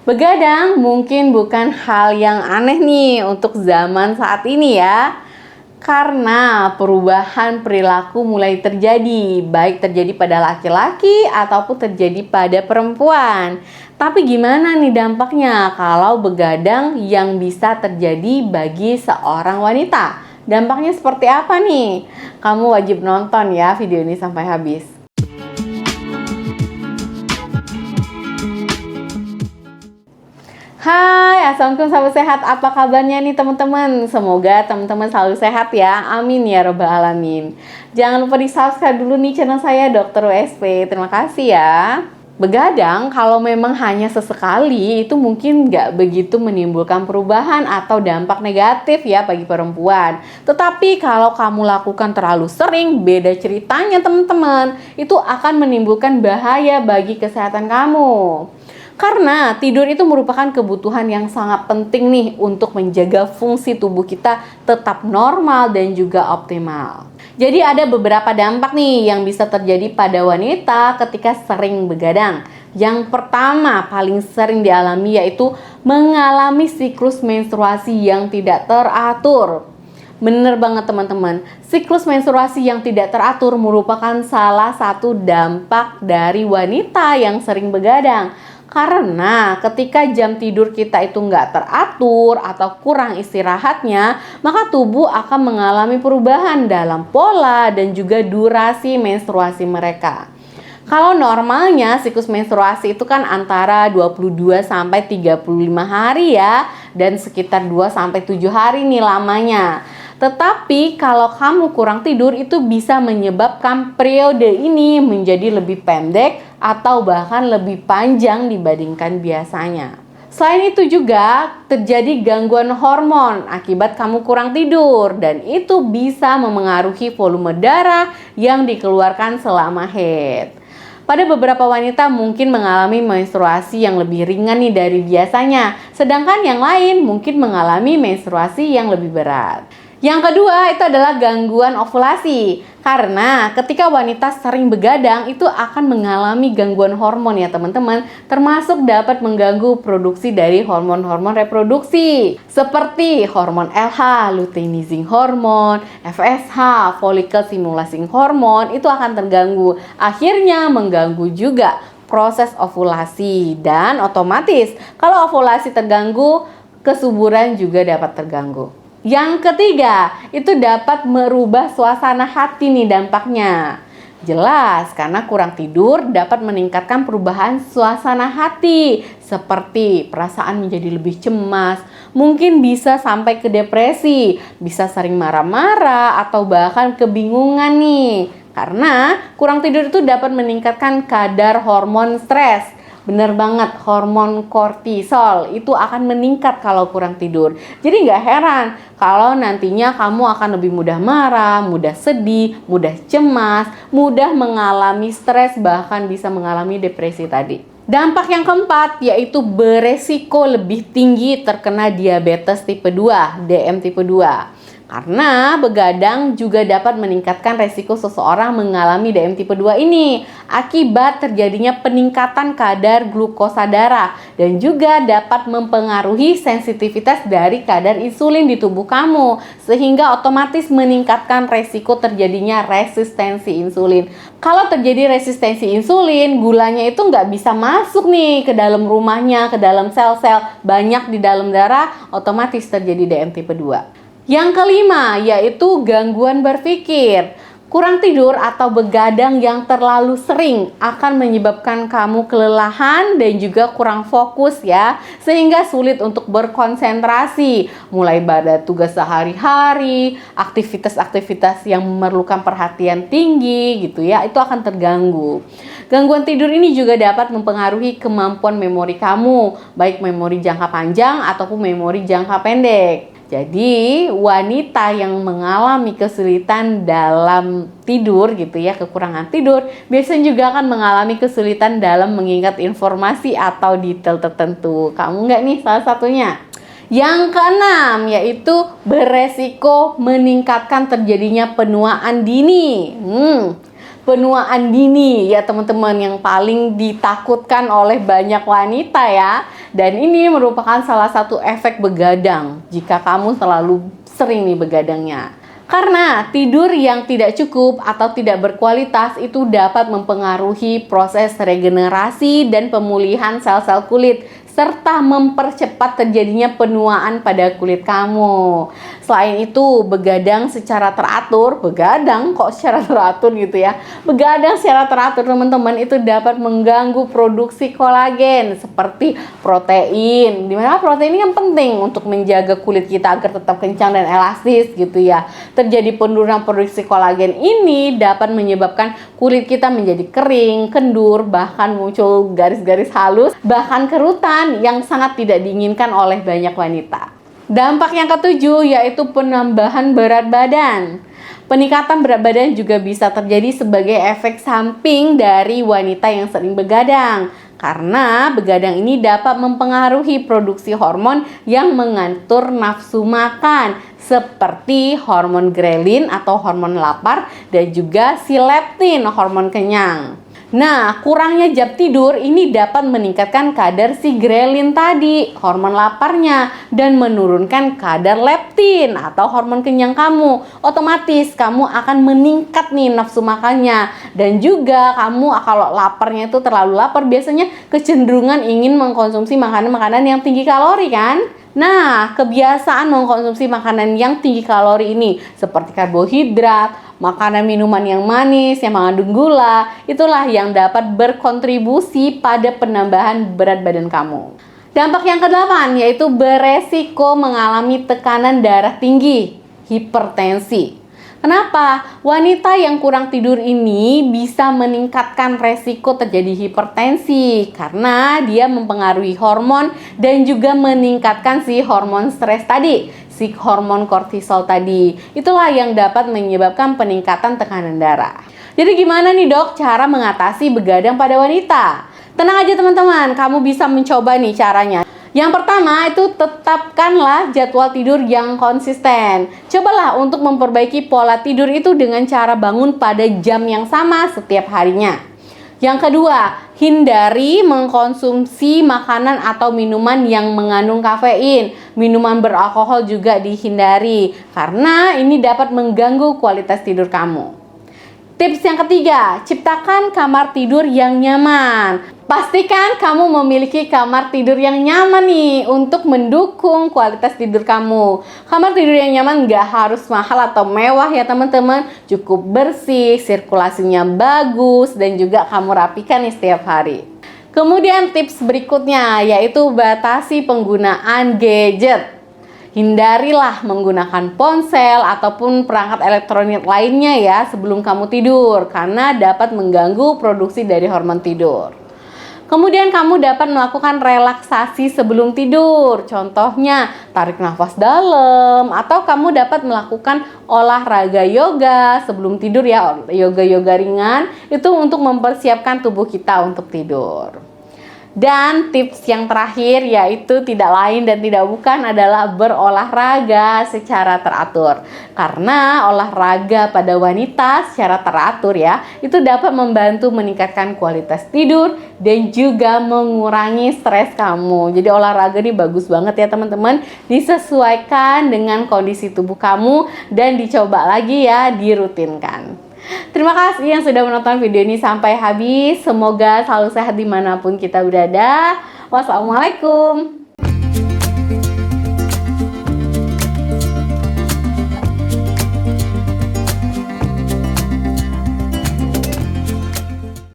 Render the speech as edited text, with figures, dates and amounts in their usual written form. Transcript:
Begadang mungkin bukan hal yang aneh nih untuk zaman saat ini ya. Karena perubahan perilaku mulai terjadi, baik terjadi pada laki-laki ataupun terjadi pada perempuan. Tapi gimana nih dampaknya kalau begadang yang bisa terjadi bagi seorang wanita? Dampaknya seperti apa nih? Kamu wajib nonton ya video ini sampai habis. Hai, assalamualaikum sahabat sehat. Apa kabarnya nih teman-teman? Semoga teman-teman selalu sehat ya. Amin ya robbal alamin. Jangan lupa di subscribe dulu nih channel saya Dr. USP. Terima kasih ya. Begadang kalau memang hanya sesekali itu mungkin nggak begitu menimbulkan perubahan atau dampak negatif ya bagi perempuan. Tetapi kalau kamu lakukan terlalu sering, beda ceritanya teman-teman. Itu akan menimbulkan bahaya bagi kesehatan kamu. Karena tidur itu merupakan kebutuhan yang sangat penting nih untuk menjaga fungsi tubuh kita tetap normal dan juga optimal. Jadi ada beberapa dampak nih yang bisa terjadi pada wanita ketika sering begadang. Yang pertama paling sering dialami yaitu mengalami siklus menstruasi yang tidak teratur. Bener banget teman-teman, siklus menstruasi yang tidak teratur merupakan salah satu dampak dari wanita yang sering begadang. Karena ketika jam tidur kita itu nggak teratur atau kurang istirahatnya, maka tubuh akan mengalami perubahan dalam pola dan juga durasi menstruasi mereka. Kalau normalnya siklus menstruasi itu kan antara 22 sampai 35 hari ya, dan sekitar 2 sampai 7 hari nih lamanya. Tetapi kalau kamu kurang tidur itu bisa menyebabkan periode ini menjadi lebih pendek atau bahkan lebih panjang dibandingkan biasanya. Selain itu juga terjadi gangguan hormon akibat kamu kurang tidur dan itu bisa memengaruhi volume darah yang dikeluarkan selama haid. Pada beberapa wanita mungkin mengalami menstruasi yang lebih ringan nih dari biasanya, sedangkan yang lain mungkin mengalami menstruasi yang lebih berat. Yang kedua itu adalah gangguan ovulasi. Karena ketika wanita sering begadang itu akan mengalami gangguan hormon ya teman-teman, termasuk dapat mengganggu produksi dari hormon-hormon reproduksi seperti hormon LH, luteinizing hormone, FSH, follicle stimulating hormone itu akan terganggu. Akhirnya mengganggu juga proses ovulasi dan otomatis kalau ovulasi terganggu, kesuburan juga dapat terganggu. Yang ketiga, itu dapat merubah suasana hati nih dampaknya. Jelas, karena kurang tidur dapat meningkatkan perubahan suasana hati. Seperti perasaan menjadi lebih cemas, mungkin bisa sampai ke depresi, bisa sering marah-marah atau bahkan kebingungan nih. Karena kurang tidur itu dapat meningkatkan kadar hormon stres. Bener banget, hormon kortisol itu akan meningkat kalau kurang tidur. Jadi nggak heran kalau nantinya kamu akan lebih mudah marah, mudah sedih, mudah cemas, mudah mengalami stres, bahkan bisa mengalami depresi tadi. Dampak yang keempat yaitu beresiko lebih tinggi terkena diabetes tipe 2, DM tipe 2. Karena begadang juga dapat meningkatkan resiko seseorang mengalami DM tipe 2 ini akibat terjadinya peningkatan kadar glukosa darah dan juga dapat mempengaruhi sensitivitas dari kadar insulin di tubuh kamu sehingga otomatis meningkatkan resiko terjadinya resistensi insulin. Kalau terjadi resistensi insulin, gulanya itu nggak bisa masuk nih ke dalam rumahnya, ke dalam sel-sel banyak di dalam darah, otomatis terjadi DM tipe 2. Yang kelima yaitu gangguan berpikir. Kurang tidur atau begadang yang terlalu sering akan menyebabkan kamu kelelahan dan juga kurang fokus ya, sehingga sulit untuk berkonsentrasi mulai pada tugas sehari-hari, aktivitas-aktivitas yang memerlukan perhatian tinggi gitu ya, itu akan terganggu. Gangguan tidur ini juga dapat mempengaruhi kemampuan memori kamu, baik memori jangka panjang ataupun memori jangka pendek. Jadi wanita yang mengalami kesulitan dalam tidur gitu ya, kekurangan tidur, biasanya juga akan mengalami kesulitan dalam mengingat informasi atau detail tertentu. Kamu nggak nih salah satunya? Yang keenam yaitu beresiko meningkatkan terjadinya penuaan dini. Penuaan dini ya teman-teman yang paling ditakutkan oleh banyak wanita ya. Dan ini merupakan salah satu efek begadang jika kamu terlalu sering nih begadangnya. Karena tidur yang tidak cukup atau tidak berkualitas itu dapat mempengaruhi proses regenerasi dan pemulihan sel-sel kulit, serta mempercepat terjadinya penuaan pada kulit kamu. Selain itu, begadang secara teratur, begadang kok secara teratur gitu ya. Begadang secara teratur teman-teman itu dapat mengganggu produksi kolagen seperti protein. Dimana protein ini kan penting untuk menjaga kulit kita agar tetap kencang dan elastis gitu ya. Terjadi penurunan produksi kolagen ini dapat menyebabkan kulit kita menjadi kering, kendur, bahkan muncul garis-garis halus, bahkan kerutan yang sangat tidak diinginkan oleh banyak wanita. Dampak yang ketujuh yaitu penambahan berat badan. Peningkatan berat badan juga bisa terjadi sebagai efek samping dari wanita yang sering begadang. Karena begadang ini dapat mempengaruhi produksi hormon yang mengatur nafsu makan, seperti hormon grelin atau hormon lapar dan juga si leptin, hormon kenyang. Nah, kurangnya jam tidur ini dapat meningkatkan kadar si grelin tadi, hormon laparnya, dan menurunkan kadar leptin atau hormon kenyang kamu. Otomatis kamu akan meningkat nih nafsu makannya. Dan juga kamu kalau laparnya itu terlalu lapar, biasanya kecenderungan ingin mengkonsumsi makanan-makanan yang tinggi kalori kan? Nah, kebiasaan mengkonsumsi makanan yang tinggi kalori ini seperti karbohidrat, makanan minuman yang manis, yang mengandung gula, itulah yang dapat berkontribusi pada penambahan berat badan kamu. Dampak yang ke-8 yaitu beresiko mengalami tekanan darah tinggi, hipertensi. Kenapa? Wanita yang kurang tidur ini bisa meningkatkan resiko terjadi hipertensi karena dia mempengaruhi hormon dan juga meningkatkan si hormon stres tadi, si hormon kortisol tadi. Itulah yang dapat menyebabkan peningkatan tekanan darah. Jadi gimana nih dok cara mengatasi begadang pada wanita? Tenang aja teman-teman, kamu bisa mencoba nih caranya. Yang pertama itu tetapkanlah jadwal tidur yang konsisten. Cobalah untuk memperbaiki pola tidur itu dengan cara bangun pada jam yang sama setiap harinya. Yang kedua, hindari mengkonsumsi makanan atau minuman yang mengandung kafein. Minuman beralkohol juga dihindari karena ini dapat mengganggu kualitas tidur kamu. Tips yang ketiga, ciptakan kamar tidur yang nyaman. Pastikan kamu memiliki kamar tidur yang nyaman nih untuk mendukung kualitas tidur kamu. Kamar tidur yang nyaman nggak harus mahal atau mewah ya teman-teman. Cukup bersih, sirkulasinya bagus, dan juga kamu rapikan nih setiap hari. Kemudian tips berikutnya yaitu batasi penggunaan gadget. Hindarilah menggunakan ponsel ataupun perangkat elektronik lainnya ya sebelum kamu tidur karena dapat mengganggu produksi dari hormon tidur. Kemudian kamu dapat melakukan relaksasi sebelum tidur. Contohnya tarik nafas dalam atau kamu dapat melakukan olahraga yoga sebelum tidur ya. Yoga-yoga ringan itu untuk mempersiapkan tubuh kita untuk tidur. Dan tips yang terakhir yaitu tidak lain dan tidak bukan adalah berolahraga secara teratur. Karena olahraga pada wanita secara teratur ya, itu dapat membantu meningkatkan kualitas tidur dan juga mengurangi stres kamu. Jadi olahraga ini bagus banget ya teman-teman, disesuaikan dengan kondisi tubuh kamu dan dicoba lagi ya, dirutinkan. Terima kasih yang sudah menonton video ini sampai habis. Semoga selalu sehat dimanapun kita berada. Wassalamualaikum.